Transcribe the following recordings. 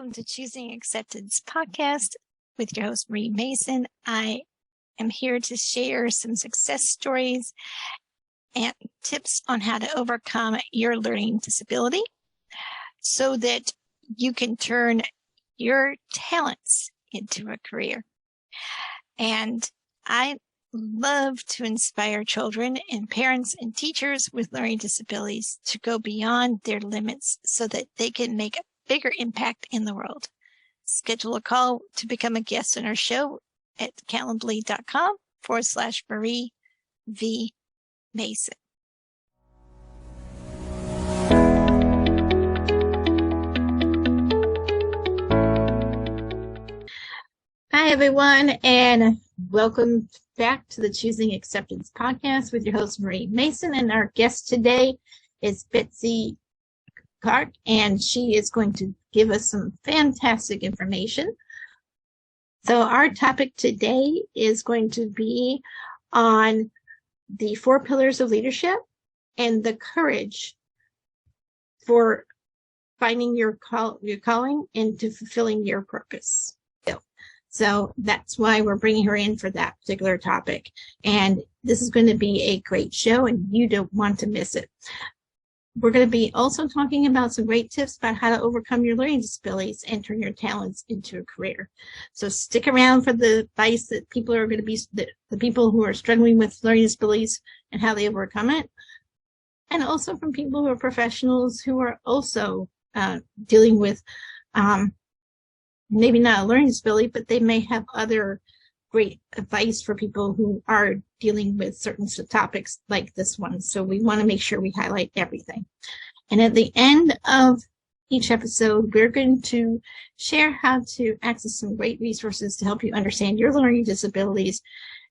Welcome to Choosing Acceptance podcast with your host, Marie Mason. I am here to share some success stories and tips on how to overcome your learning disability so that you can turn your talents into a career. And I love to inspire children and parents and teachers with learning disabilities to go beyond their limits so that they can make a bigger impact in the world. Schedule a call to become a guest on our show at calendly.com/Marie V. Mason. Hi, everyone, and welcome back to the Choosing Acceptance podcast with your host, Marie Mason. And our guest today is Betsy, and she is going to give us some fantastic information. So our topic today is going to be on the 4 pillars of leadership and the courage for finding your calling into fulfilling your purpose. So that's why we're bringing her in for that particular topic. And this is going to be a great show, and you don't want to miss it. We're going to be also talking about some great tips about how to overcome your learning disabilities and turn your talents into a career. So stick around for the advice that people are going to be, the people who are struggling with learning disabilities and how they overcome it. And also from people who are professionals who are also dealing with maybe not a learning disability, but they may have other great advice for people who are dealing with certain topics like this one. So we want to make sure we highlight everything. And at the end of each episode, we're going to share how to access some great resources to help you understand your learning disabilities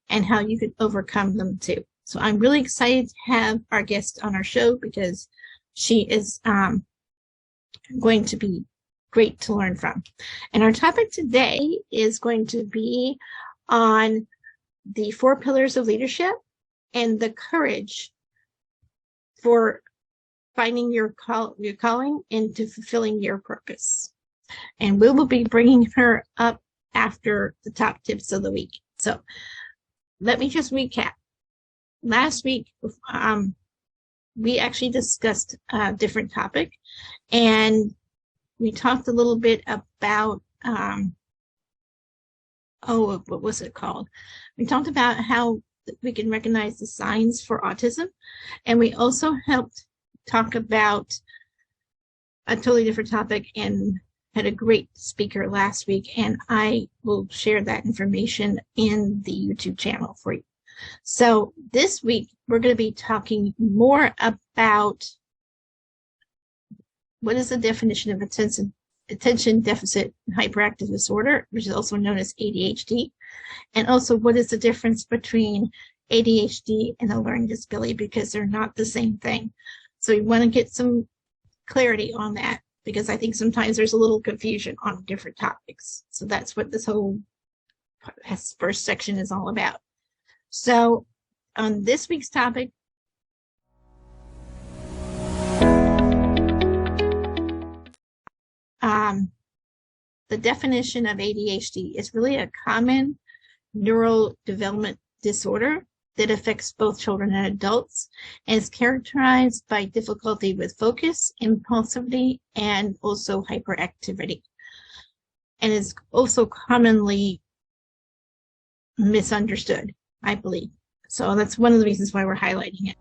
and how you can overcome them too. So I'm really excited to have our guest on our show because she is going to be great to learn from. And our topic today is going to be on the 4 pillars of leadership and the courage for finding your calling into fulfilling your purpose. And we will be bringing her up after the top tips of the week. So let me just recap. Last week, we actually discussed a different topic, and we talked a little bit about what was it called? We talked about how we can recognize the signs for autism, and we also helped talk about a totally different topic and had a great speaker last week, and I will share that information in the YouTube channel for you. So this week, we're going to be talking more about what is the definition of attention deficit hyperactive disorder, which is also known as ADHD, and also what is the difference between ADHD and a learning disability, because they're not the same thing. So we want to get some clarity on that, because I think sometimes there's a little confusion on different topics. So that's what this whole first section is all about. So on this week's topic, the definition of ADHD is really a common neural development disorder that affects both children and adults, and is characterized by difficulty with focus, impulsivity, and also hyperactivity, and is also commonly misunderstood, I believe. So that's one of the reasons why we're highlighting it.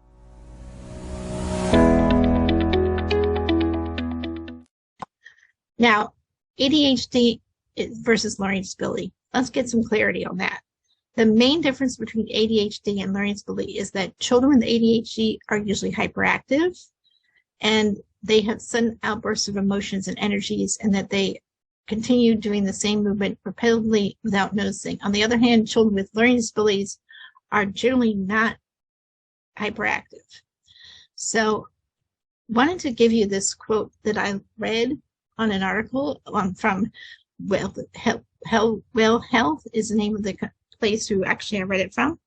Now, ADHD versus learning disability. Let's get some clarity on that. The main difference between ADHD and learning disability is that children with ADHD are usually hyperactive, and they have sudden outbursts of emotions and energies, and that they continue doing the same movement repetitively without noticing. On the other hand, children with learning disabilities are generally not hyperactive. So wanted to give you this quote that I read on an article from Well Health is the name of the place who actually I read it from.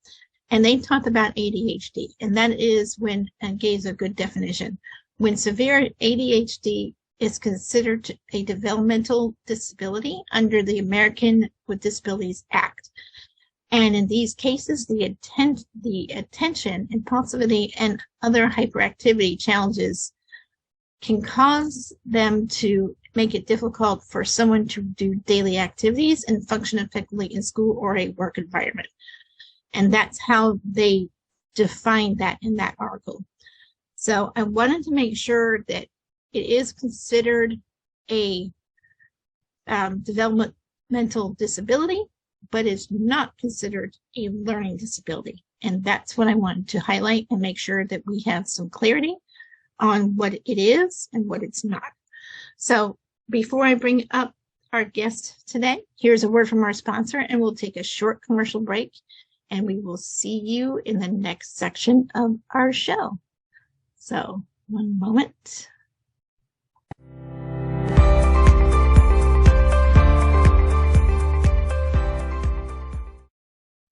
And they talked about ADHD, and that is when, and gave a good definition, when severe ADHD is considered a developmental disability under the American with Disabilities Act. And in these cases, the attention, impulsivity, and other hyperactivity challenges can cause them to make it difficult for someone to do daily activities and function effectively in school or a work environment. And that's how they define that in that article. So I wanted to make sure that it is considered a developmental disability, but is not considered a learning disability. And that's what I wanted to highlight and make sure that we have some clarity on what it is and what it's not. So before I bring up our guest today, here's a word from our sponsor, and we'll take a short commercial break, and we will see you in the next section of our show. So one moment.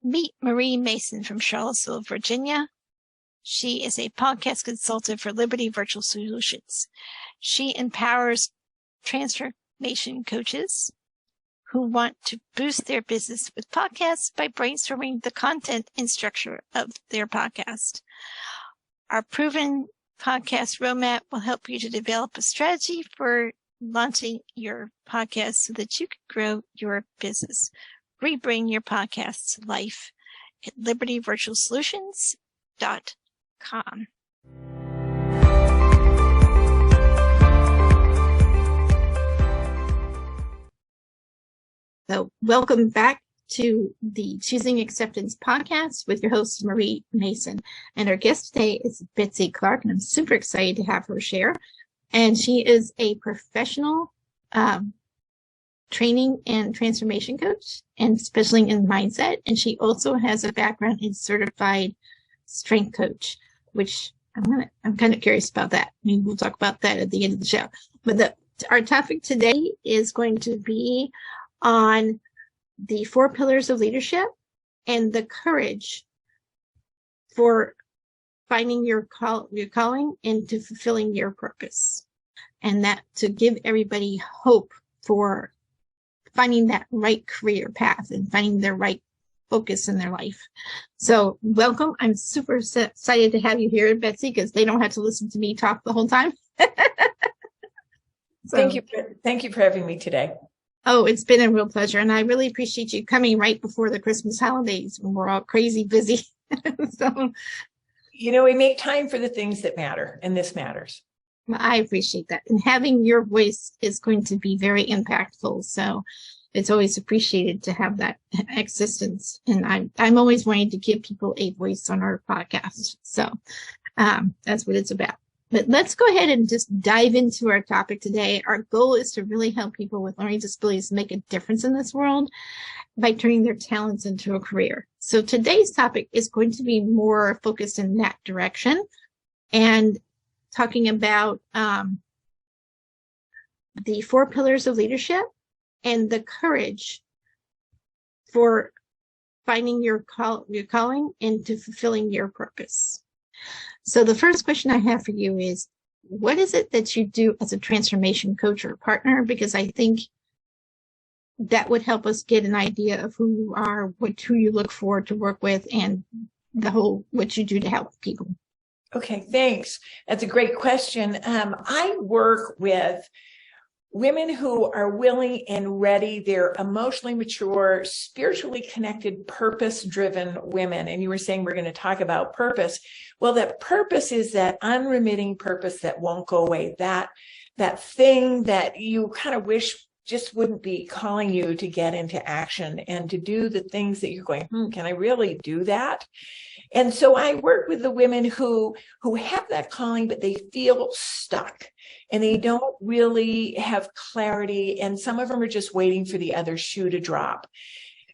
Meet Marie Mason from Charlottesville, Virginia. She is a podcast consultant for Liberty Virtual Solutions. She empowers transformation coaches who want to boost their business with podcasts by brainstorming the content and structure of their podcast. Our proven podcast roadmap will help you to develop a strategy for launching your podcast so that you can grow your business. Rebring your podcast to life at libertyvirtualsolutions.com. So welcome back to the Choosing Acceptance podcast with your host, Marie Mason. And our guest today is Betsy Clark, and I'm super excited to have her share. And she is a professional training and transformation coach, and especially in mindset. And she also has a background in certified strength coach, which I'm kind of curious about that. I mean, we'll talk about that at the end of the show. But our topic today is going to be on the 4 pillars of leadership and the courage for finding your calling and to fulfilling your purpose. And that to give everybody hope for finding that right career path and finding their right focus in their life. So welcome. I'm super excited to have you here, Betsy, because they don't have to listen to me talk the whole time. Thank you for having me today. Oh, it's been a real pleasure. And I really appreciate you coming right before the Christmas holidays when we're all crazy busy. So, we make time for the things that matter, and this matters. I appreciate that. And having your voice is going to be very impactful. So it's always appreciated to have that existence. And I'm always wanting to give people a voice on our podcast. So that's what it's about. But let's go ahead and just dive into our topic today. Our goal is to really help people with learning disabilities make a difference in this world by turning their talents into a career. So today's topic is going to be more focused in that direction and talking about the 4 pillars of leadership and the courage for finding your calling and to fulfilling your purpose. So the first question I have for you is, what is it that you do as a transformation coach or partner? Because I think that would help us get an idea of who you are, who you look for to work with, and what you do to help people. Okay, thanks. That's a great question. I work with women who are willing and ready. They're emotionally mature, spiritually connected, purpose-driven women. And you were saying we're going to talk about purpose. Well, that purpose is that unremitting purpose that won't go away. That thing that you kind of wish just wouldn't be calling you to get into action and to do the things that you're going, can I really do that? And so I work with the women who have that calling, but they feel stuck and they don't really have clarity. And some of them are just waiting for the other shoe to drop.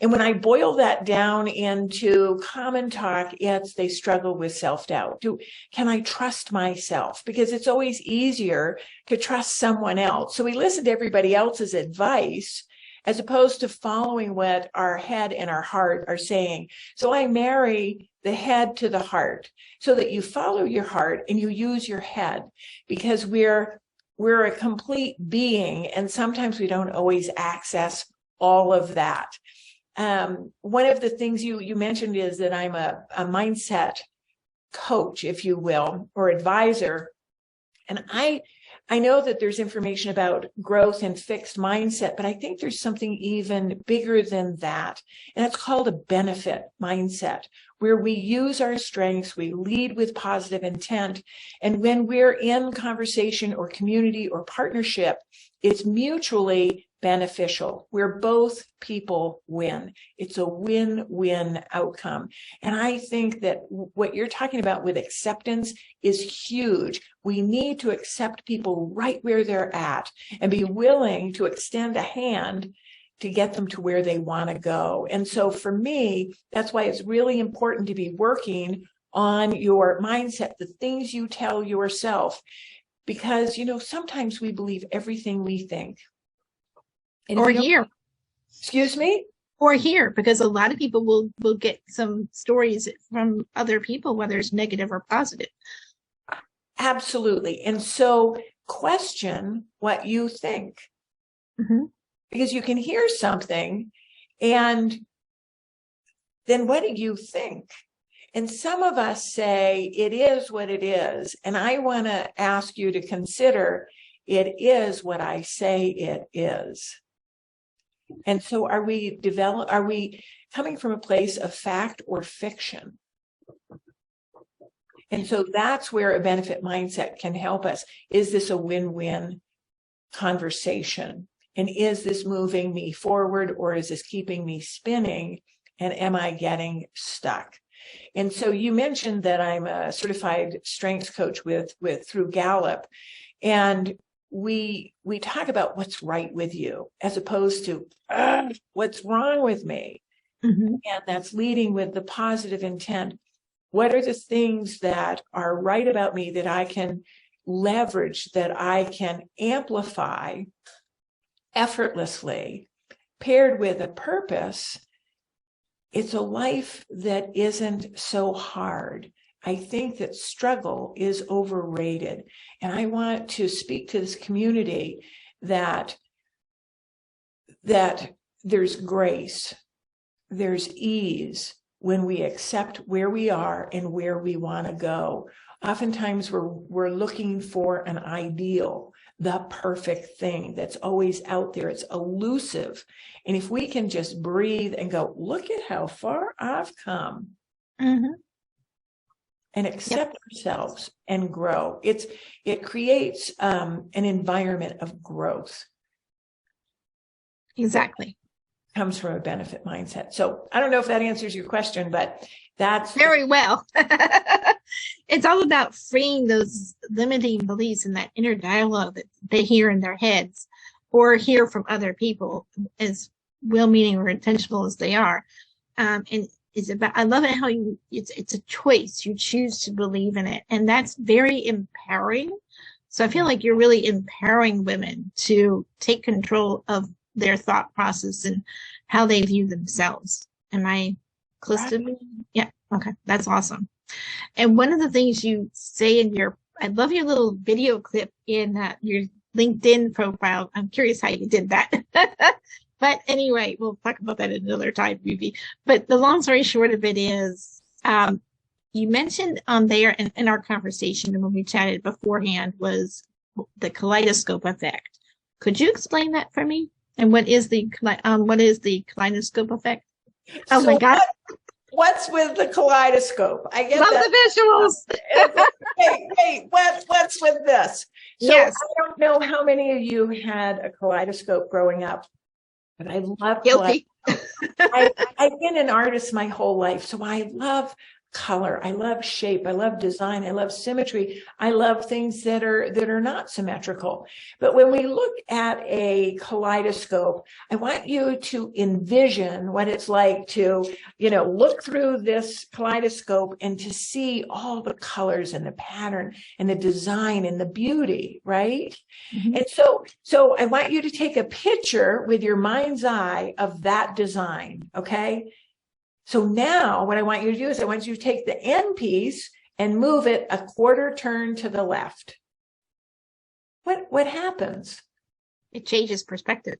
And when I boil that down into common talk, they struggle with self-doubt. Can I trust myself? Because it's always easier to trust someone else. So we listen to everybody else's advice as opposed to following what our head and our heart are saying. So I marry the head to the heart so that you follow your heart and you use your head, because we're we're a complete being, and sometimes we don't always access all of that. One of the things you mentioned is that I'm a mindset coach, if you will, or advisor. And I know that there's information about growth and fixed mindset, but I think there's something even bigger than that. And it's called a benefit mindset, where we use our strengths, we lead with positive intent. And when we're in conversation or community or partnership, it's mutually beneficial, where both people win. It's a win-win outcome. And I think that what you're talking about with acceptance is huge. We need to accept people right where they're at and be willing to extend a hand to get them to where they want to go. And so for me, that's why it's really important to be working on your mindset, the things you tell yourself, because, sometimes we believe everything we think. And or hear. Excuse me? Or hear, because a lot of people will get some stories from other people, whether it's negative or positive. Absolutely. And so question what you think. Mm-hmm. Because you can hear something and then what do you think? And some of us say it is what it is. And I want to ask you to consider it is what I say it is. And so are we coming from a place of fact or fiction? And so that's where a benefit mindset can help us. Is this a win-win conversation? And is this moving me forward, or is this keeping me spinning? And am I getting stuck? And so you mentioned that I'm a certified strengths coach through Gallup. And we talk about what's right with you as opposed to what's wrong with me. Mm-hmm. And that's leading with the positive intent. What are the things that are right about me that I can leverage, that I can amplify effortlessly, paired with a purpose? It's a life that isn't so hard. I think that struggle is overrated. And I want to speak to this community that there's grace, there's ease when we accept where we are and where we want to go. Oftentimes we're looking for an ideal, the perfect thing that's always out there. It's elusive. And if we can just breathe and go, look at how far I've come. Mm-hmm. And accept ourselves and grow. It creates an environment of growth. Exactly. Comes from a benefit mindset. So I don't know if that answers your question, but that's very well. It's all about freeing those limiting beliefs and that inner dialogue that they hear in their heads or hear from other people, as well-meaning or intentional as they are. And it's about, I love it how it's a choice. You choose to believe in it. And that's very empowering. So I feel like you're really empowering women to take control of their thought process and how they view themselves. Am I close to me? Yeah. Okay. That's awesome. And one of the things you say in I love your little video clip in your LinkedIn profile. I'm curious how you did that. But anyway, we'll talk about that another time, maybe. But the long story short of it is, you mentioned on there in our conversation and when we chatted beforehand was the kaleidoscope effect. Could you explain that for me? And what is the kaleidoscope effect? Oh my God. What's with the kaleidoscope? I get love that. The visuals. Wait, what's with this? So yes. I don't know how many of you had a kaleidoscope growing up, but I love guilty. I've been an artist my whole life, so I love color, I love shape, I love design, I love symmetry, I love things that are not symmetrical. But when we look at a kaleidoscope, I want you to envision what it's like to, look through this kaleidoscope and to see all the colors and the pattern and the design and the beauty, right? Mm-hmm. And so I want you to take a picture with your mind's eye of that design, okay? So now what I want you to do is I want you to take the end piece and move it a quarter turn to the left. what happens? It changes perspective.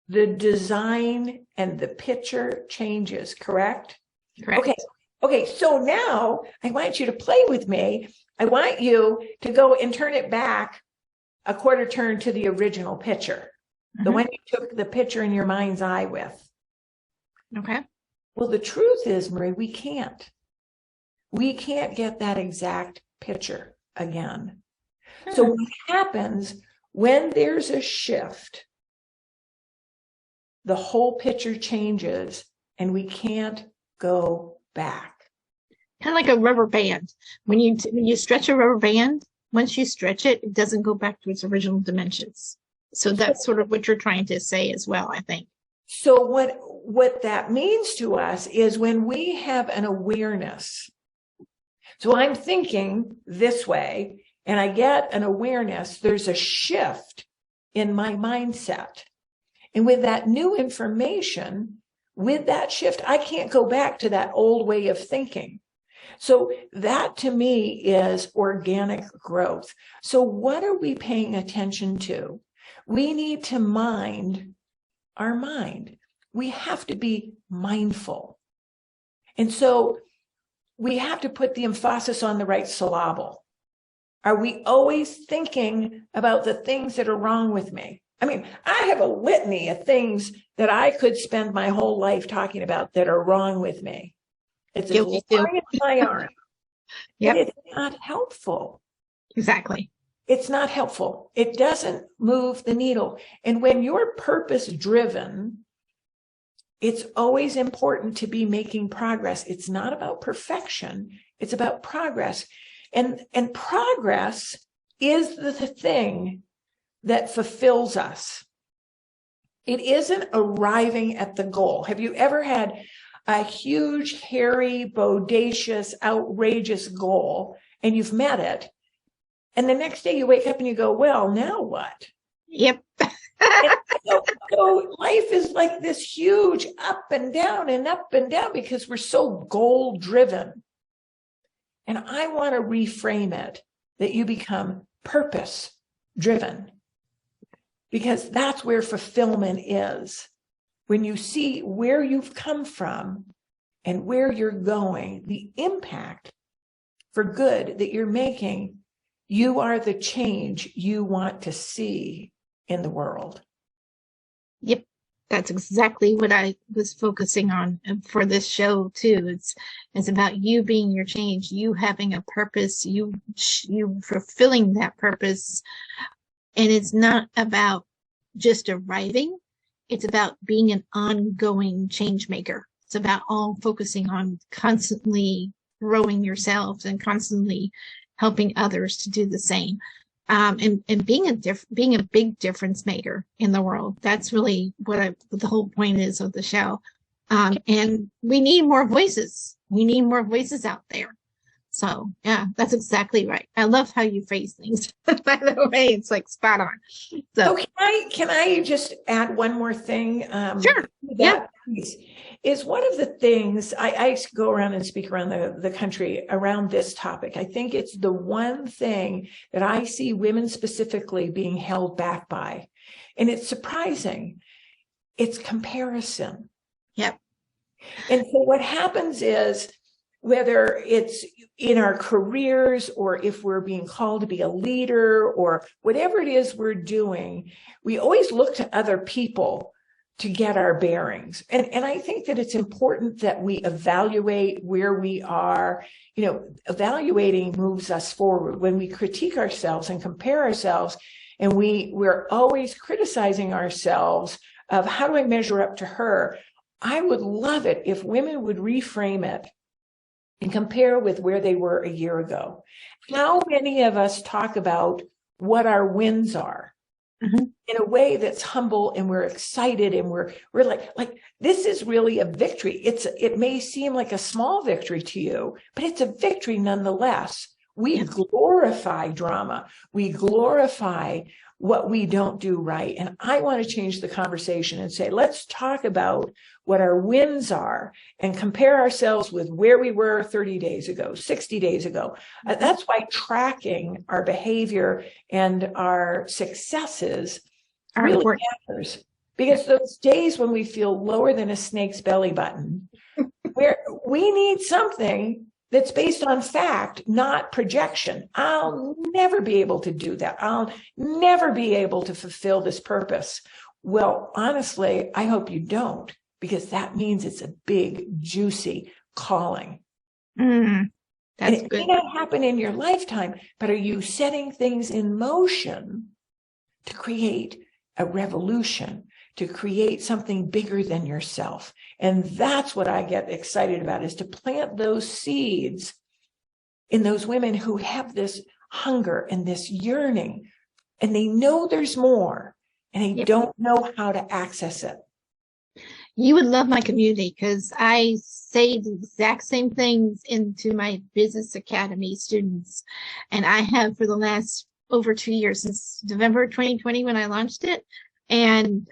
The design and the picture changes, correct? Correct. Okay, so now I want you to play with me. I want you to go and turn it back a quarter turn to the original picture, the one you took the picture in your mind's eye with. Okay. Well, the truth is, Marie, we can't. We can't get that exact picture again. So what happens when there's a shift, the whole picture changes and we can't go back. Kind of like a rubber band. When you stretch a rubber band, once you stretch it, it doesn't go back to its original dimensions. So that's sort of what you're trying to say as well, I think. So what that means to us is when we have an awareness. So I'm thinking this way, and I get an awareness, there's a shift in my mindset. And with that new information, with that shift, I can't go back to that old way of thinking. So that to me is organic growth. So what are we paying attention to? We need to mind our mind. We have to be mindful. And so we have to put the emphasis on the right syllable. Are we always thinking about the things that are wrong with me? I mean, I have a litany of things that I could spend my whole life talking about that are wrong with me. It's as long as my arm. Yep. But it's not helpful. Exactly. It's not helpful. It doesn't move the needle. And when you're purpose driven, it's always important to be making progress. It's not about perfection. It's about progress. And progress is the thing that fulfills us. It isn't arriving at the goal. Have you ever had a huge, hairy, bodacious, outrageous goal and you've met it? And the next day you wake up and you go, well, now what? Yep. So life is like this huge up and down because we're so goal driven. And I want to reframe it that you become purpose driven, because that's where fulfillment is. When you see where you've come from and where you're going, the impact for good that you're making, you are the change you want to see in the world. Yep. That's exactly what I was focusing on for this show too. It's about you being your change, you having a purpose, you fulfilling that purpose. And it's not about just arriving. It's about being an ongoing change maker. It's about all focusing on constantly growing yourselves and constantly helping others to do the same. And being a big difference maker in the world. That's really what the whole point is of the show. And we need more voices. We need more voices out there. So yeah, that's exactly right. I love how you phrase things. By the way, it's like spot on. So can I just add one more thing? Sure. Yeah. Is one of the things I go around and speak around the country around this topic. I think it's the one thing that I see women specifically being held back by. And it's surprising. It's comparison. Yep. And so what happens is, whether it's in our careers or if we're being called to be a leader or whatever it is we're doing, we always look to other people to get our bearings. And I think that it's important that we evaluate where we are. You know, evaluating moves us forward. When we critique ourselves and compare ourselves, and we're always criticizing ourselves of how do I measure up to her? I would love it if women would reframe it and compare with where they were a year ago. How many of us talk about what our wins are in a way that's humble, and we're excited, and we're like this is really a victory. It may seem like a small victory to you, but it's a victory nonetheless. We glorify drama. We glorify what we don't do right. And I want to change the conversation and say, let's talk about what our wins are and compare ourselves with where we were 30 days ago, 60 days ago. That's why tracking our behavior and our successes really matters. Because those days when we feel lower than a snake's belly button, where we need something that's based on fact, not projection. I'll never be able to do that. I'll never be able to fulfill this purpose. Well, honestly, I hope you don't, because that means it's a big, juicy calling. That's and it good. may not happen in your lifetime, but are you setting things in motion to create a revolution, to create something bigger than yourself? And that's what I get excited about, is to plant those seeds in those women who have this hunger and this yearning, and they know there's more, and they don't know how to access it. You would love my community, because I say the exact same things into my business academy students. And I have for the last over 2 years, since November 2020 when I launched it. And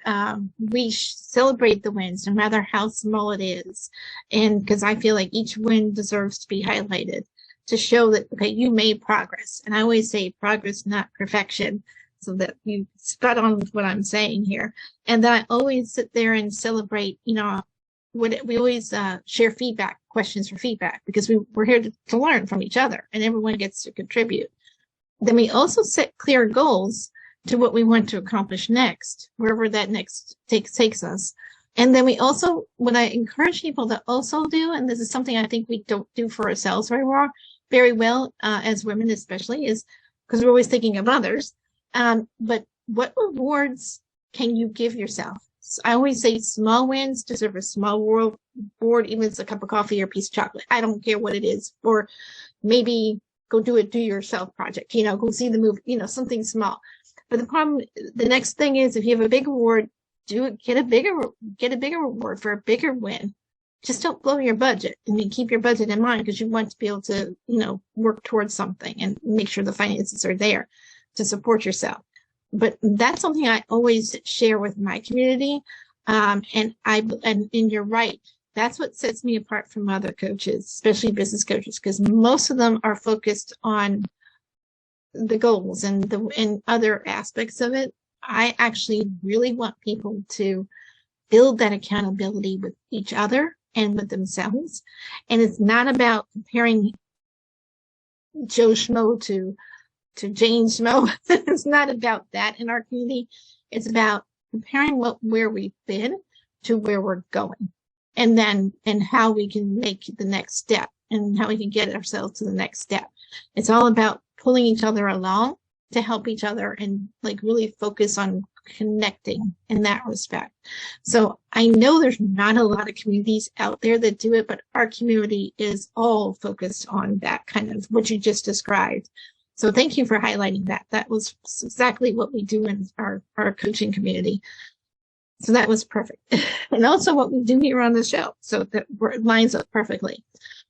we celebrate the wins, no matter how small it is. And because I feel like each win deserves to be highlighted to show that, okay, you made progress. And I always say progress, not perfection, so that you spot on with what I'm saying here. And then I always sit there and celebrate, we always share feedback, questions for feedback, because we're here to learn from each other, and everyone gets to contribute. Then we also set clear goals to what we want to accomplish next, wherever that next takes us. And then we also, what I encourage people to also do, and this is something I think we don't do for ourselves very well as women especially, is because we're always thinking of others. But what rewards can you give yourself? So I always say small wins deserve a small reward, even if it's a cup of coffee or a piece of chocolate. I don't care what it is. Or maybe go do a do-yourself project, go see the movie, something small. But the next thing is, if you have a big award, get a bigger reward for a bigger win. Just don't blow your budget. Keep your budget in mind, because you want to be able to, work towards something and make sure the finances are there to support yourself. But that's something I always share with my community. And you're right. That's what sets me apart from other coaches, especially business coaches, because most of them are focused on the goals and other aspects of it. I actually really want people to build that accountability with each other and with themselves. And it's not about comparing Joe Schmo to Jane Schmo. It's not about that in our community. It's about comparing where we've been to where we're going, and how we can make the next step, and how we can get ourselves to the next step. It's all about pulling each other along to help each other, and really focus on connecting in that respect. So I know there's not a lot of communities out there that do it, but our community is all focused on that kind of what you just described. So thank you for highlighting that. That was exactly what we do in our coaching community. So that was perfect. And also what we do here on the show. So that lines up perfectly.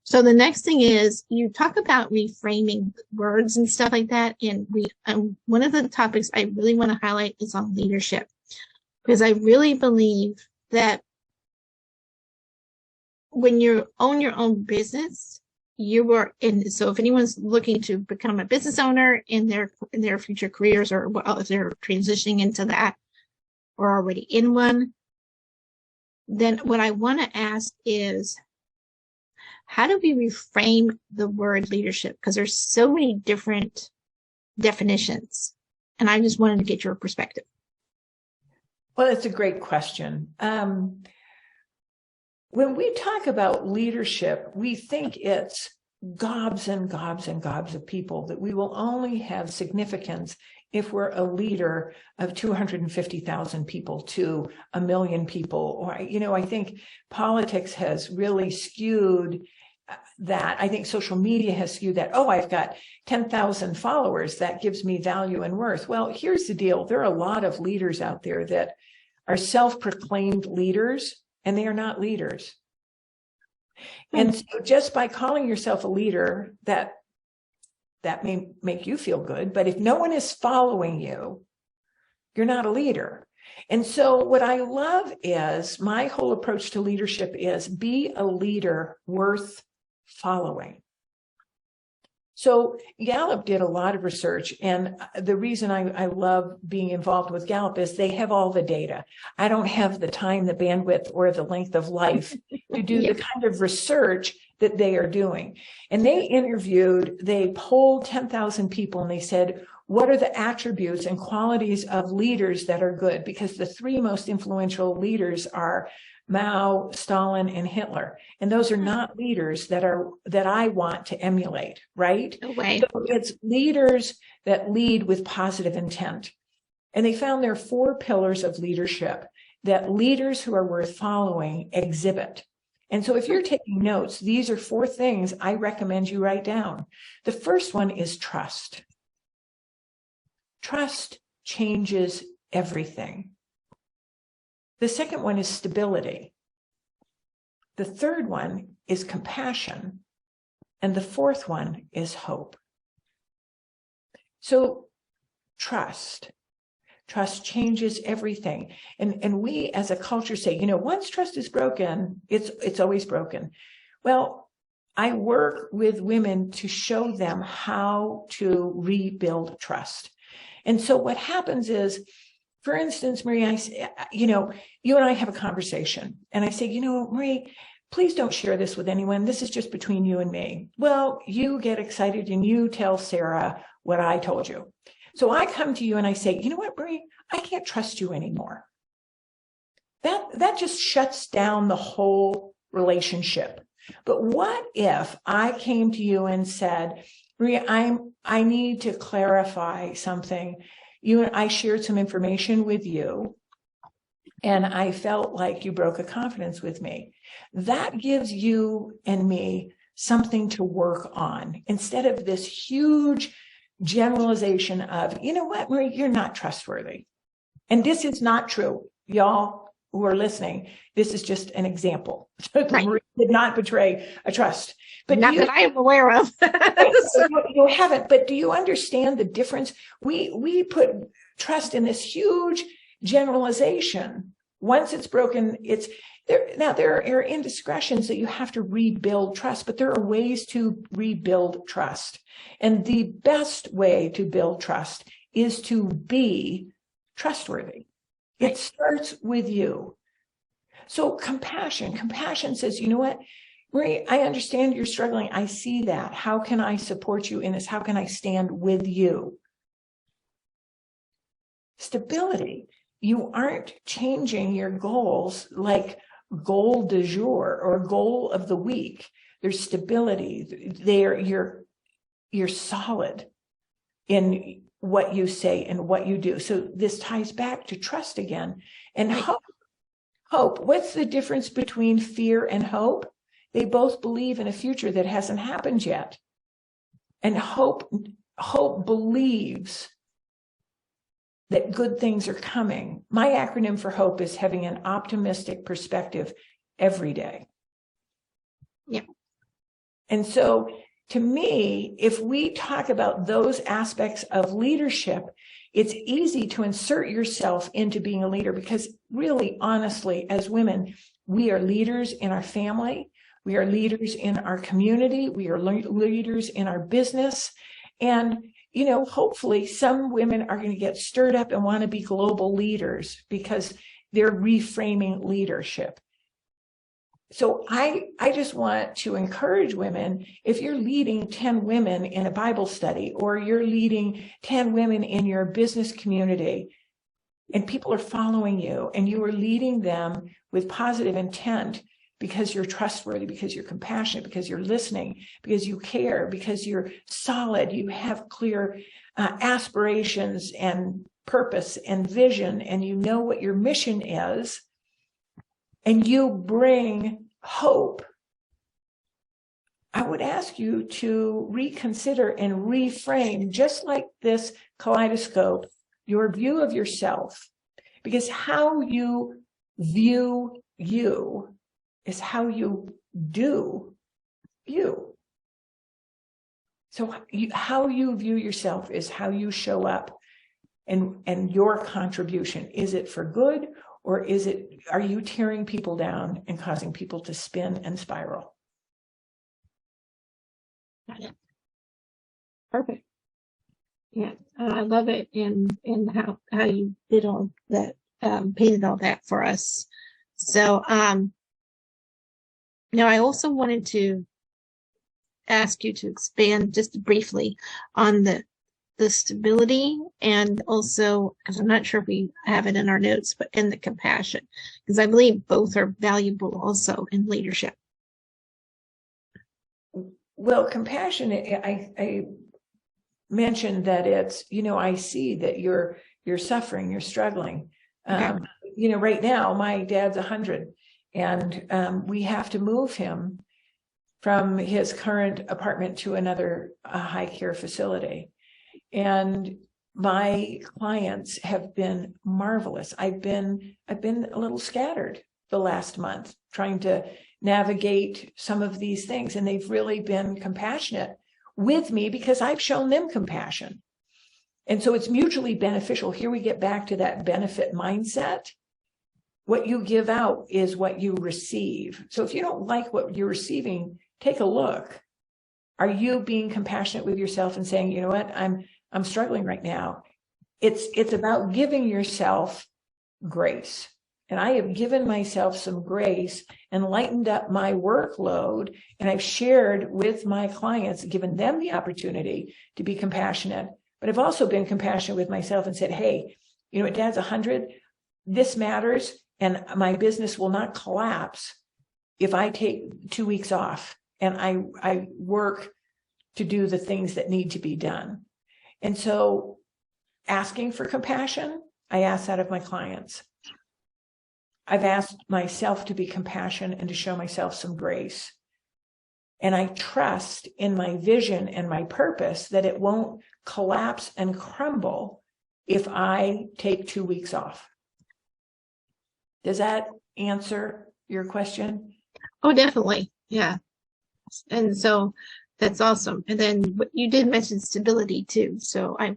So the next thing is, you talk about reframing words and stuff like that. And one of the topics I really want to highlight is on leadership, because I really believe that when you own your own business, so if anyone's looking to become a business owner in their future careers, or if they're transitioning into that or already in one, then what I want to ask is, how do we reframe the word leadership? Because there's so many different definitions, and I just wanted to get your perspective. Well, it's a great question. When we talk about leadership, we think it's gobs and gobs and gobs of people, that we will only have significance if we're a leader of 250,000 people to 1 million people. Or, I think politics has really skewed that. I think social media has skewed that. Oh, I've got 10,000 followers. That gives me value and worth. Well, here's the deal. There are a lot of leaders out there that are self-proclaimed leaders, and they are not leaders. And so just by calling yourself a leader, that may make you feel good, but if no one is following you, you're not a leader. And so what I love is my whole approach to leadership is be a leader worth following. So Gallup did a lot of research, and the reason I love being involved with Gallup is they have all the data. I don't have the time, the bandwidth, or the length of life to do the kind of research that they are doing. And they polled 10,000 people, and they said, what are the attributes and qualities of leaders that are good? Because the three most influential leaders are Mao, Stalin, and Hitler. And those are not leaders that I want to emulate, right? No way. So it's leaders that lead with positive intent. And they found there are 4 pillars of leadership that leaders who are worth following exhibit. And so if you're taking notes, these are 4 things I recommend you write down. The first one is trust. Trust changes everything. The second one is stability. The third one is compassion. And the fourth one is hope. So trust. Trust changes everything. And we as a culture say, once trust is broken, it's always broken. Well, I work with women to show them how to rebuild trust. And so what happens is, for instance, Marie, you and I have a conversation, and I say, Marie, please don't share this with anyone. This is just between you and me. Well, you get excited and you tell Sarah what I told you. So I come to you and I say, you know what, Marie, I can't trust you anymore. That just shuts down the whole relationship. But what if I came to you and said, Marie, I need to clarify something. I shared some information with you, and I felt like you broke a confidence with me. That gives you and me something to work on instead of this huge generalization of, you know what, Marie, you're not trustworthy. And this is not true. Y'all who are listening, this is just an example. Right. Marie did not betray a trust. But not that I am aware of. You haven't, but do you understand the difference? We put trust in this huge generalization. Once it's broken, it's there. Now, there are indiscretions that you have to rebuild trust, but there are ways to rebuild trust. And the best way to build trust is to be trustworthy. It starts with you. So compassion says, you know what, Marie, I understand you're struggling. I see that. How can I support you in this? How can I stand with you? Stability. You aren't changing your goals like goal du jour or goal of the week. There's stability. You're solid in what you say and what you do. So this ties back to trust again. And hope. What's the difference between fear and hope? They both believe in a future that hasn't happened yet. And hope believes that good things are coming. My acronym for hope is having an optimistic perspective every day. Yeah. And so to me, if we talk about those aspects of leadership, it's easy to insert yourself into being a leader because really, honestly, as women, we are leaders in our family. We are leaders in our community. We are leaders in our business. And, hopefully some women are going to get stirred up and want to be global leaders because they're reframing leadership. So I just want to encourage women, if you're leading 10 women in a Bible study or you're leading 10 women in your business community and people are following you and you are leading them with positive intent because you're trustworthy, because you're compassionate, because you're listening, because you care, because you're solid, you have clear aspirations and purpose and vision, and you know what your mission is, and you bring hope, I would ask you to reconsider and reframe, just like this kaleidoscope, your view of yourself, because how you view you is how you do you. So how you view yourself is how you show up and your contribution? Is it for good, or are you tearing people down and causing people to spin and spiral? Got it. Perfect. Yeah, I love it, and how you did all that, painted all that for us. So, now I also wanted to ask you to expand just briefly on the stability, and also, because I'm not sure if we have it in our notes, but in the compassion, because I believe both are valuable also in leadership. Well, compassion, I mentioned that it's, I see that you're suffering, you're struggling. Okay. Right now, my dad's 100, and we have to move him from his current apartment to another high care facility. And my clients have been marvelous. I've been a little scattered the last month trying to navigate some of these things, and they've really been compassionate with me because I've shown them compassion. And so it's mutually beneficial. Here we get back to that benefit mindset. What you give out is what you receive. So if you don't like what you're receiving, take a look. Are you being compassionate with yourself and saying, you know what, I'm struggling right now? It's about giving yourself grace. And I have given myself some grace and lightened up my workload. And I've shared with my clients, given them the opportunity to be compassionate. But I've also been compassionate with myself and said, hey, Dad's 100. This matters. And my business will not collapse if I take 2 weeks off and I work to do the things that need to be done. And so asking for compassion, I ask that of my clients. I've asked myself to be compassionate and to show myself some grace. And I trust in my vision and my purpose that it won't collapse and crumble if I take 2 weeks off. Does that answer your question? Oh, definitely. Yeah. And so that's awesome. And then you did mention stability too. So I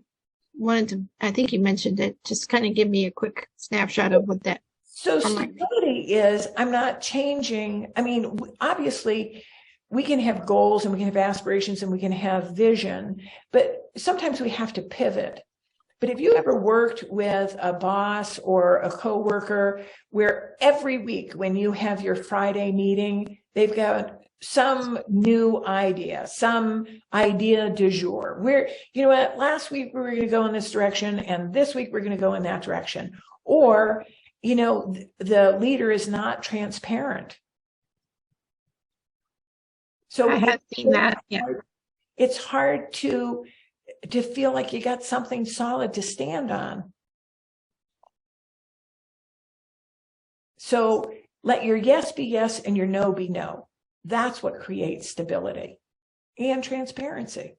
think you mentioned it. Just kind of give me a quick snapshot of what that. So stability is, I'm not changing. I mean, obviously we can have goals and we can have aspirations and we can have vision, but sometimes we have to pivot. But if you ever worked with a boss or a coworker where every week when you have your Friday meeting, they've got some new idea, some idea du jour, where, last week we were going to go in this direction and this week we're going to go in that direction. Or, the leader is not transparent. So I have seen that. Yeah. It's hard to feel like you got something solid to stand on. So let your yes be yes and your no be no. That's what creates stability and transparency.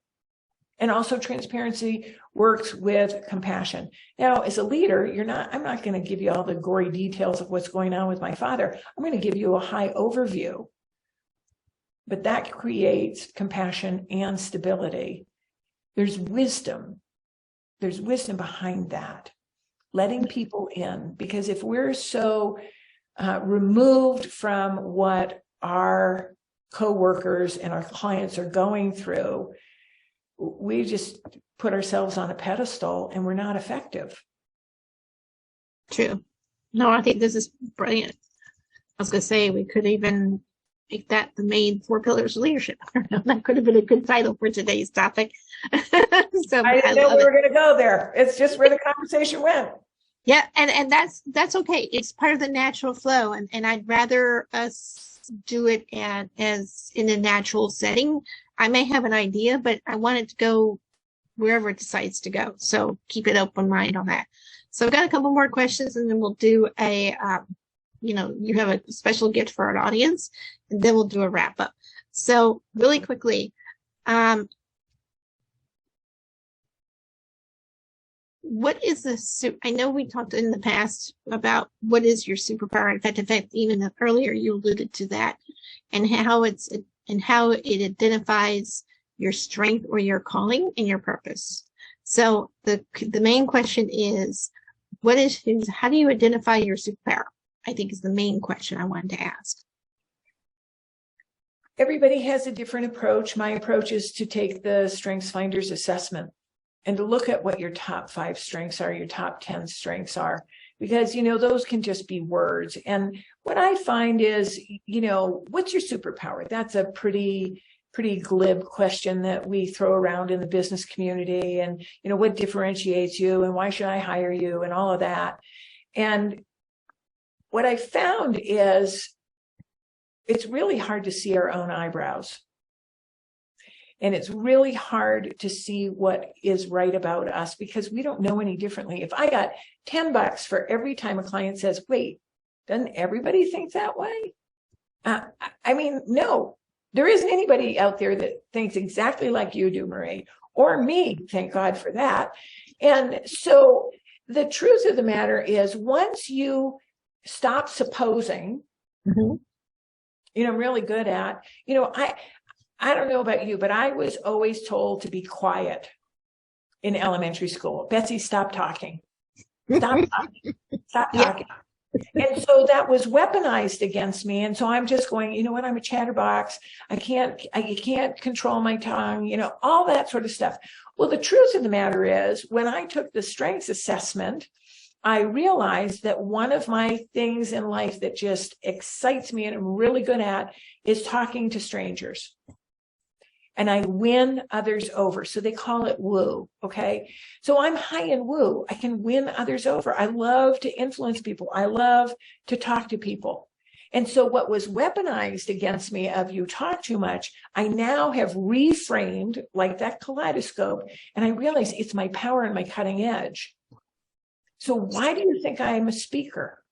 And also transparency works with compassion. Now, as a leader, I'm not going to give you all the gory details of what's going on with my father. I'm going to give you a high overview. But that creates compassion and stability. There's wisdom. There's wisdom behind that. Letting people in. Because if we're so removed from what our coworkers and our clients are going through, we just put ourselves on a pedestal and we're not effective. True. No, I think this is brilliant. I was going to say, we could even make that the main 4 pillars of leadership. That could have been a good title for today's topic. So I didn't know we were going to go there. It's just where the conversation went. Yeah. And that's okay. It's part of the natural flow. And I'd rather us do it as in a natural setting. I may have an idea, but I want it to go wherever it decides to go. So keep an open mind on that. So I've got a couple more questions and then we'll do you have a special gift for our audience and then we'll do a wrap up. So really quickly, what is I know we talked in the past about what is your superpower. In fact, even earlier you alluded to that and how it identifies your strength or your calling and your purpose. So the main question is, how do you identify your superpower? I think is the main question I wanted to ask. Everybody has a different approach. My approach is to take the Strengths Finders assessment and to look at what your top 5 strengths are, your top 10 strengths are, because, those can just be words. And what I find is, what's your superpower? That's a pretty glib question that we throw around in the business community. And, what differentiates you and why should I hire you and all of that. And what I found is it's really hard to see our own eyebrows. And it's really hard to see what is right about us because we don't know any differently. If I got $10 for every time a client says, wait, doesn't everybody think that way? No, there isn't anybody out there that thinks exactly like you do, Marie, or me. Thank God for that. And so the truth of the matter is once you stop supposing, I'm really good at, I don't know about you, but I was always told to be quiet in elementary school. Betsy, stop talking. Stop talking. Stop talking. And so that was weaponized against me. And so I'm just going, you know what? I'm a chatterbox. I can't control my tongue, all that sort of stuff. Well, the truth of the matter is when I took the strengths assessment, I realized that one of my things in life that just excites me and I'm really good at is talking to strangers. And I win others over. So they call it woo. Okay. So I'm high in woo. I can win others over. I love to influence people. I love to talk to people. And so what was weaponized against me of you talk too much, I now have reframed like that kaleidoscope. And I realize it's my power and my cutting edge. So why do you think I'm a speaker?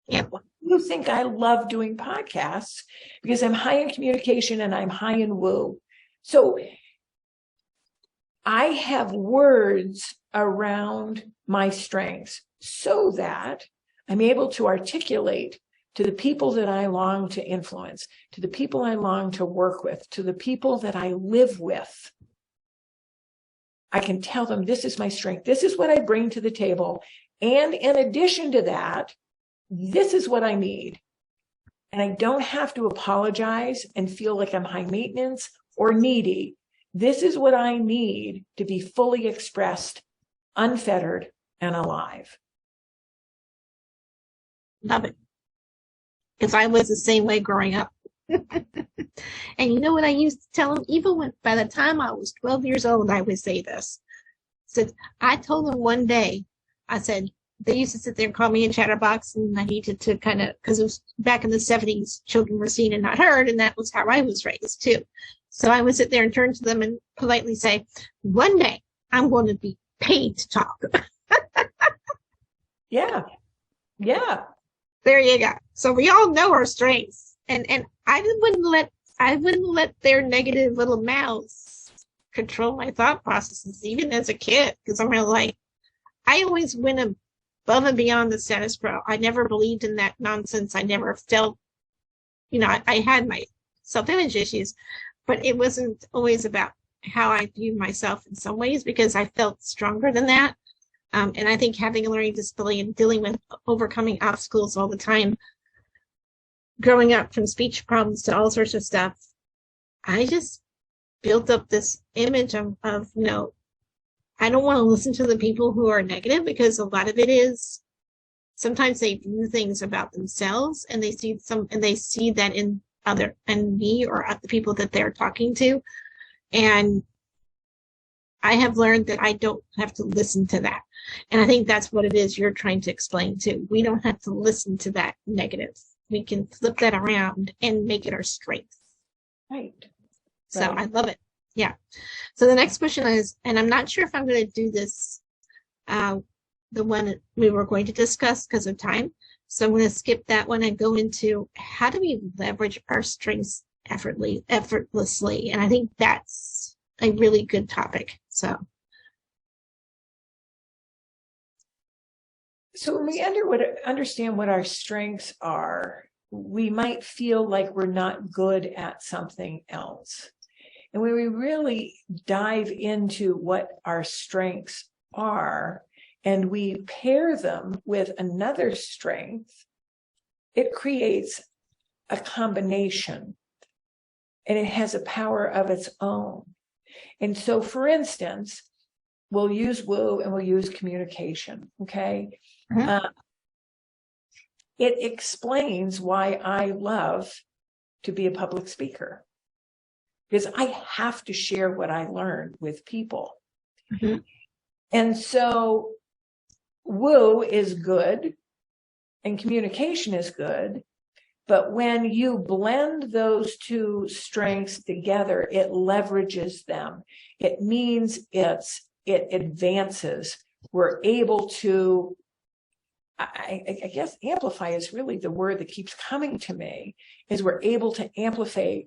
Yeah. Why do you think I love doing podcasts? Because I'm high in communication and I'm high in woo. So I have words around my strengths so that I'm able to articulate to the people that I long to influence, to the people I long to work with, to the people that I live with. I can tell them this is my strength. This is what I bring to the table. And in addition to that, this is what I need. And I don't have to apologize and feel like I'm high maintenance or needy. This is what I need to be fully expressed, unfettered, and alive. Love it. Because I was the same way growing up. And you know what I used to tell them? Even by the time I was 12 years old, I would say this. I told them one day, I said, they used to sit there and call me a chatterbox, and I needed to because it was back in the 70s, children were seen and not heard, and that was how I was raised too. So I would sit there and turn to them and politely say, one day I'm going to be paid to talk. Yeah. Yeah. There you go. So we all know our strengths. And I wouldn't let their negative little mouths control my thought processes, even as a kid, because I'm really like, I always went above and beyond the status quo. I never believed in that nonsense. I never felt, I had my self-image issues, but it wasn't always about how I viewed myself in some ways because I felt stronger than that. And I think having a learning disability and dealing with overcoming obstacles all the time, growing up from speech problems to all sorts of stuff, I just built up this image of I don't want to listen to the people who are negative because a lot of it is sometimes they view things about themselves and they see that in me or the people that they're talking to. And I have learned that I don't have to listen to that. And I think that's what it is you're trying to explain too. We don't have to listen to that negative. We can flip that around and make it our strength. Right. So I love it. Yeah. So the next question is, and I'm not sure if I'm going to do this, the one we were going to discuss because of time. So I'm going to skip that one and go into how do we leverage our strengths effortlessly. And I think that's a really good topic. So when we understand what our strengths are, we might feel like we're not good at something else. And when we really dive into what our strengths are and we pair them with another strength, it creates a combination, and it has a power of its own. And so, for instance, we'll use woo and we'll use communication, okay? Mm-hmm. It explains why I love to be a public speaker, because I have to share what I learned with people. Mm-hmm. And so woo is good and communication is good, but when you blend those two strengths together, it leverages them. It means it advances. We're able to, I guess amplify is really the word that keeps coming to me, is we're able to amplify.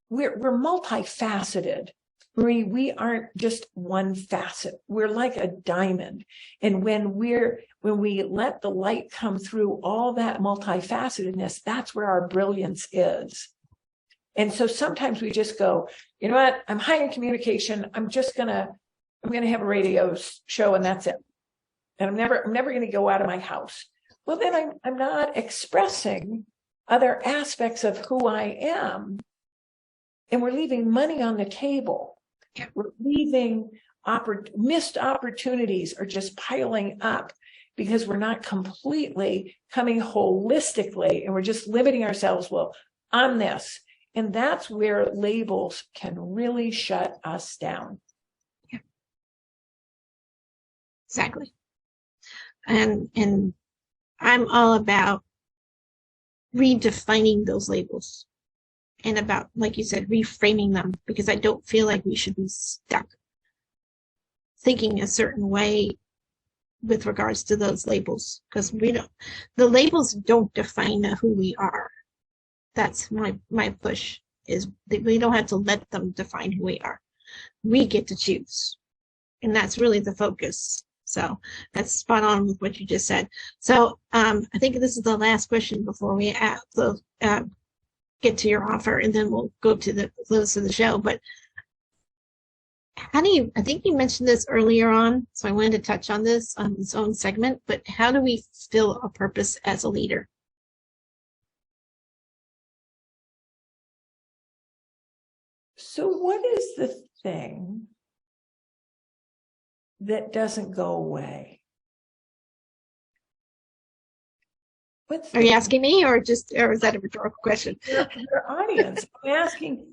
We're multifaceted. We aren't just one facet. We're like a diamond. And when we let the light come through all that multifacetedness, that's where our brilliance is. And so sometimes we just go, you know what? I'm high in communication. I'm going to have a radio show and that's it. And I'm never going to go out of my house. Well, then I'm not expressing other aspects of who I am. And we're leaving money on the table. We're leaving missed opportunities are just piling up because we're not completely coming holistically, and we're just limiting ourselves. Well, I'm this. And that's where labels can really shut us down. Yeah. Exactly. And I'm all about redefining those labels. And about, like you said, reframing them, because I don't feel like we should be stuck thinking a certain way with regards to those labels, because the labels don't define who we are. That's my push, is that we don't have to let them define who we are. We get to choose. And that's really the focus. So that's spot on with what you just said. So I think this is the last question before we get to your offer, and then we'll go to the close of the show. But I think you mentioned this earlier on, so I wanted to touch on this on its own segment, but how do we fulfill a purpose as a leader? So what is the thing that doesn't go away? Are you asking me, or is that a rhetorical question? Your audience. I'm asking,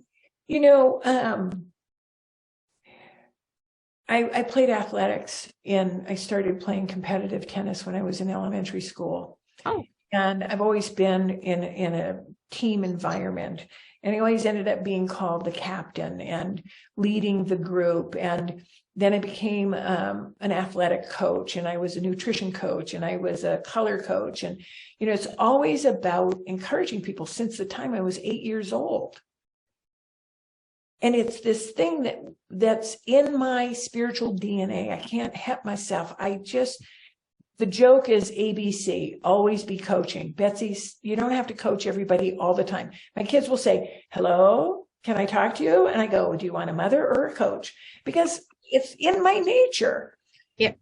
I played athletics, and I started playing competitive tennis when I was in elementary school. Oh. And I've always been in a team environment, and I always ended up being called the captain and leading the group. And then I became an athletic coach, and I was a nutrition coach, and I was a color coach. And, it's always about encouraging people since the time I was 8 years old. And it's this thing that's in my spiritual DNA. I can't help myself. The joke is ABC, always be coaching. Betsy, you don't have to coach everybody all the time. My kids will say, hello, can I talk to you? And I go, do you want a mother or a coach? Because it's in my nature. Yeah.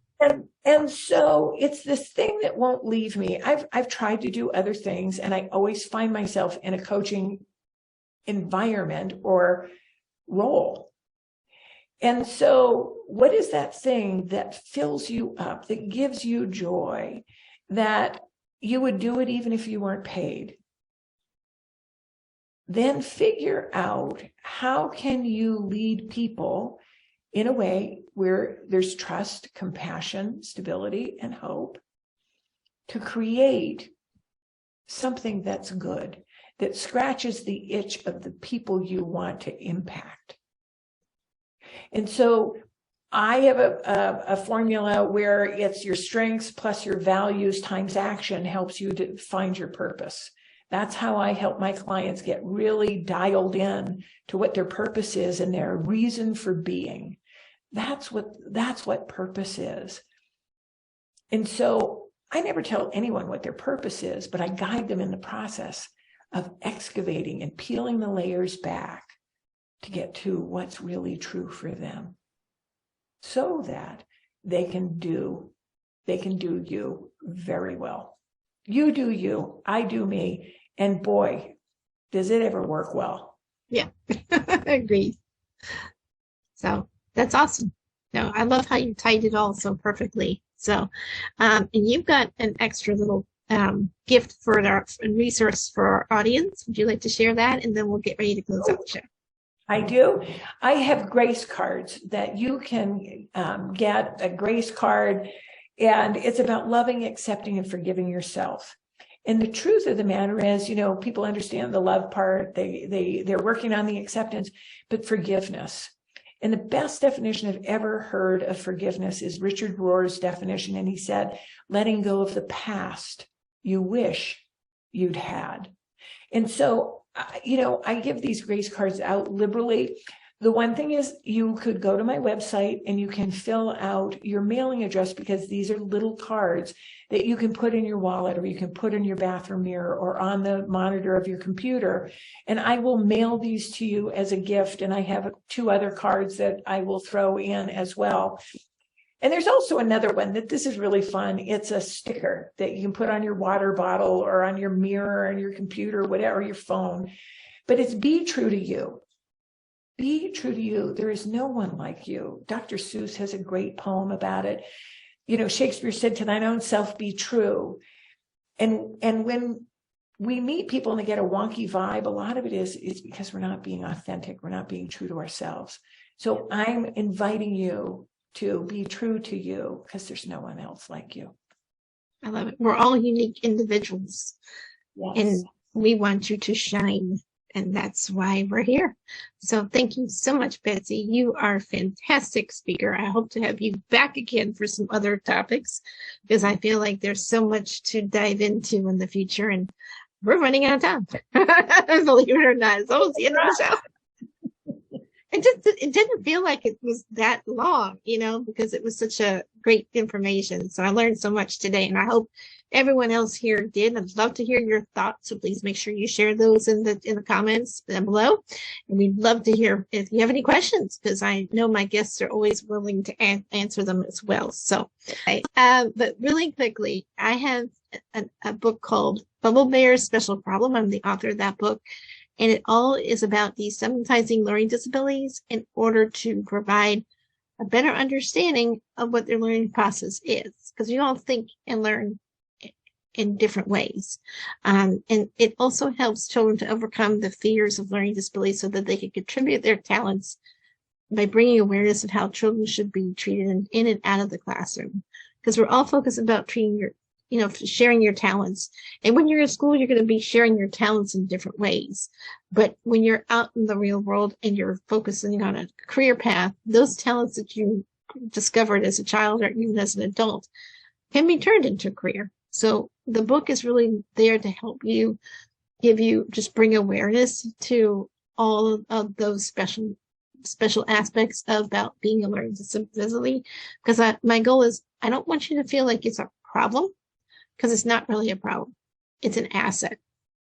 And so it's this thing that won't leave me. I've tried to do other things, and I always find myself in a coaching environment or role. And so what is that thing that fills you up, that gives you joy, that you would do it even if you weren't paid? Then figure out, how can you lead people in a way where there's trust, compassion, stability, and hope, to create something that's good, that scratches the itch of the people you want to impact. And so I have a formula where it's your strengths plus your values times action helps you to find your purpose. That's how I help my clients get really dialed in to what their purpose is and their reason for being. That's what purpose is. And so I never tell anyone what their purpose is, but I guide them in the process of excavating and peeling the layers back to get to what's really true for them, so that they can do you very well. You do you, I do me, and boy, does it ever work well. Yeah, agreed. So that's awesome. No, I love how you tied it all so perfectly. So, and you've got an extra little gift for our resource for our audience. Would you like to share that? And then we'll get ready to close out the show. I do. I have grace cards that you can get a grace card, and it's about loving, accepting, and forgiving yourself. And the truth of the matter is, people understand the love part. They're working on the acceptance, but forgiveness. And the best definition I've ever heard of forgiveness is Richard Rohr's definition. And he said, letting go of the past you wish you'd had. And so, I give these grace cards out liberally. The one thing is, you could go to my website and you can fill out your mailing address, because these are little cards that you can put in your wallet, or you can put in your bathroom mirror, or on the monitor of your computer. And I will mail these to you as a gift. And I have 2 other cards that I will throw in as well. And there's also another one that this is really fun. It's a sticker that you can put on your water bottle, or on your mirror, and your computer, whatever, your phone. But it's be true to you. Be true to you. There is no one like you. Dr. Seuss has a great poem about it. Shakespeare said, to thine own self be true. And when we meet people and they get a wonky vibe, a lot of it is because we're not being authentic. We're not being true to ourselves. So I'm inviting you to be true to you, because there's no one else like you. I love it. We're all unique individuals. Yes. And we want you to shine. And that's why we're here. So thank you so much, Betsy. You are a fantastic speaker. I hope to have you back again for some other topics, because I feel like there's so much to dive into in the future, and we're running out of time. Believe it or not, it's almost the end of the show. It didn't feel like it was that long, because it was such a great information. So I learned so much today, and I hope everyone else here did. I'd love to hear your thoughts. So please make sure you share those in the comments down below. And we'd love to hear if you have any questions, because I know my guests are always willing to answer them as well. So, but really quickly, I have a book called Bubble Bear's Special Problem. I'm the author of that book. And it all is about destigmatizing learning disabilities in order to provide a better understanding of what their learning process is. Because we all think and learn in different ways. And it also helps children to overcome the fears of learning disabilities, so that they can contribute their talents by bringing awareness of how children should be treated in and out of the classroom. Because we're all focused about treating sharing your talents. And when you're in school, you're going to be sharing your talents in different ways. But when you're out in the real world and you're focusing on a career path, those talents that you discovered as a child, or even as an adult, can be turned into a career. So the book is really there to help you, just bring awareness to all of those special aspects about being a learning disability. Because my goal is, I don't want you to feel like it's a problem, because it's not really a problem. It's an asset,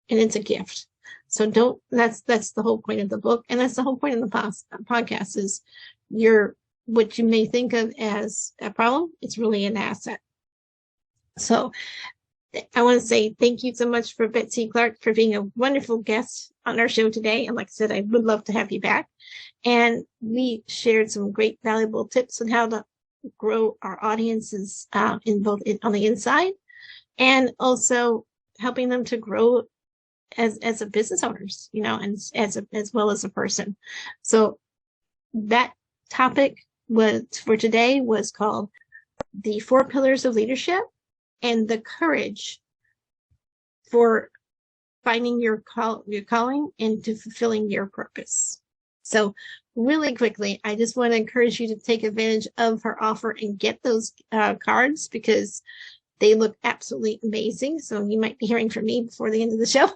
and it's a gift. So that's the whole point of the book. And that's the whole point of the podcast is what you may think of as a problem, it's really an asset. So I want to say thank you so much for Betsy Clark for being a wonderful guest on our show today. And like I said, I would love to have you back. And we shared some great valuable tips on how to grow our audiences on the inside, and also helping them to grow as a business owners, and as well as a person. So that topic for today was called the 4 pillars of leadership and the courage for finding your calling and to fulfilling your purpose. So really quickly, I just want to encourage you to take advantage of her offer and get those cards, because they look absolutely amazing. So you might be hearing from me before the end of the show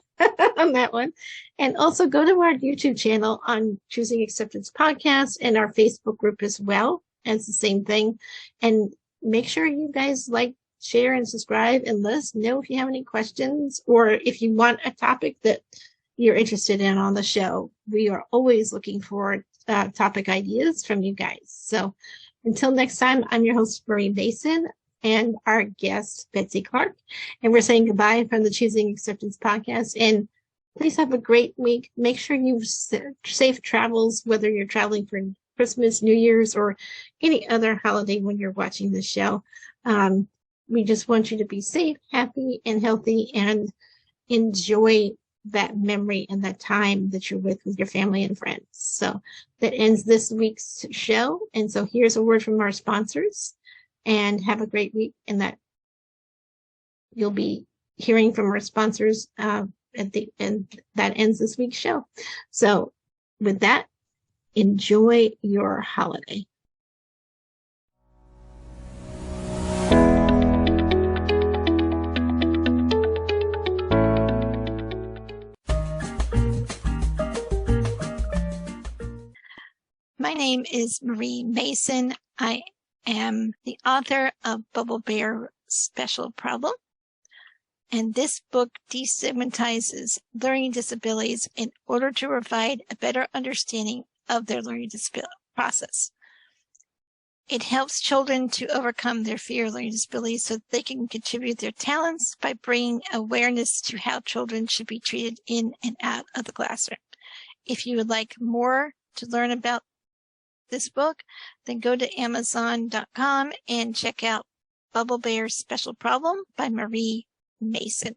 on that one. And also go to our YouTube channel on Choosing Acceptance Podcast, and our Facebook group as well. And it's the same thing. And make sure you guys like, share, and subscribe, and let us know if you have any questions, or if you want a topic that you're interested in on the show. We are always looking for topic ideas from you guys. So until next time, I'm your host, Marie Mason, and our guest, Betsy Clark. And we're saying goodbye from the Choosing Acceptance podcast. And please have a great week. Make sure you've safe travels, whether you're traveling for Christmas, New Year's, or any other holiday when you're watching the show. We just want you to be safe, happy, and healthy, and enjoy that memory and that time that you're with your family and friends. So that ends this week's show. And so here's a word from our sponsors, and have a great week. And that you'll be hearing from our sponsors at the end. That ends this week's show. So with that, enjoy your holiday. My name is Marie Mason. I am the author of Bubble Bear Special Problem. And this book destigmatizes learning disabilities in order to provide a better understanding of their learning disability process. It helps children to overcome their fear of learning disabilities so that they can contribute their talents by bringing awareness to how children should be treated in and out of the classroom. If you would like more to learn about this book, then go to Amazon.com and check out Bubble Bear Special Problem by Marie Mason.